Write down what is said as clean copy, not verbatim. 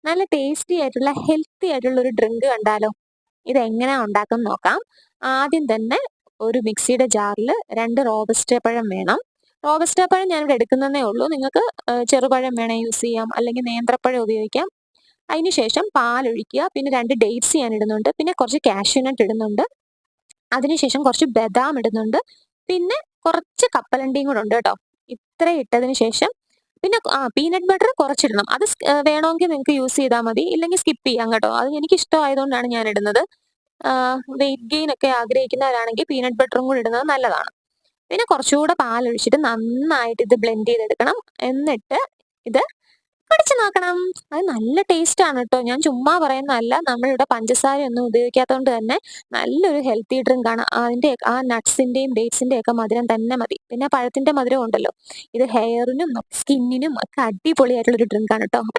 നല്ല ടേസ്റ്റി ആയിട്ടുള്ള ഹെൽത്തി ആയിട്ടുള്ള ഒരു ഡ്രിങ്ക് കണ്ടാലോ? ഇതെങ്ങനെയാ ഉണ്ടാക്കുന്നത് നോക്കാം. ആദ്യം തന്നെ ഒരു മിക്സിയുടെ ജാറിൽ 2 റോബസ്റ്റ പഴം വേണം. റോബസ്റ്റ പഴം ഞാനിവിടെ എടുക്കുന്നന്നേ ഉള്ളൂ. നിങ്ങൾക്ക് ചെറുപഴം വേണേ യൂസ് ചെയ്യാം. അല്ലെങ്കിൽ നേന്ത്രപ്പഴം ഉപയോഗിക്കാം. അതിന് ശേഷം പാലൊഴിക്കുക. പിന്നെ 2 ഡേറ്റ്സ് ഞാൻ ഇടുന്നുണ്ട്. പിന്നെ കുറച്ച് കാഷ്യൂ നട്ട് ഇടുന്നുണ്ട്. അതിനുശേഷം കുറച്ച് ബദാം ഇടുന്നുണ്ട്. പിന്നെ കുറച്ച് കപ്പലണ്ടിയും കൂടെ ഉണ്ട് കേട്ടോ. ഇത്രയും ഇട്ടതിന് ശേഷം പിന്നെ പീനട്ട് ബട്ടർ കുറച്ചിടണം. അത് വേണമെങ്കിൽ നിങ്ങൾക്ക് യൂസ് ചെയ്താൽ മതി. ഇല്ലെങ്കിൽ സ്കിപ്പ് ചെയ്യാം കേട്ടോ. അത് എനിക്ക് ഇഷ്ടമായതുകൊണ്ടാണ് ഞാൻ ഇടുന്നത്. വെയിറ്റ് ഗെയിൻ ഒക്കെ ആഗ്രഹിക്കുന്നവരാണെങ്കിൽ പീനട്ട് ബട്ടറും കൂടി ഇടുന്നത് നല്ലതാണ്. പിന്നെ കുറച്ചുകൂടെ പാലൊഴിച്ചിട്ട് നന്നായിട്ട് ഇത് ബ്ലെൻഡ് ചെയ്തെടുക്കണം. എന്നിട്ട് ഇത് കുടിച്ചു നോക്കണം. അത് നല്ല ടേസ്റ്റ് ആണ് കേട്ടോ. ഞാൻ ചുമ്മാ പറയുന്നതല്ല. നമ്മളിവിടെ പഞ്ചസാരയൊന്നും ഉപയോഗിക്കാത്തതുകൊണ്ട് തന്നെ നല്ലൊരു ഹെൽത്തി ഡ്രിങ്ക് ആണ്. അതിന്റെ ആ നട്ട്സിന്റെയും ഡേറ്റ്സിന്റെയും ഒക്കെ മധുരം തന്നെ മതി. പിന്നെ പഴത്തിന്റെ മധുരം ഉണ്ടല്ലോ. ഇത് ഹെയറിനും സ്കിന്നിനും ഒക്കെ അടിപൊളിയായിട്ടുള്ള ഒരു ഡ്രിങ്ക് ആണ് കേട്ടോ.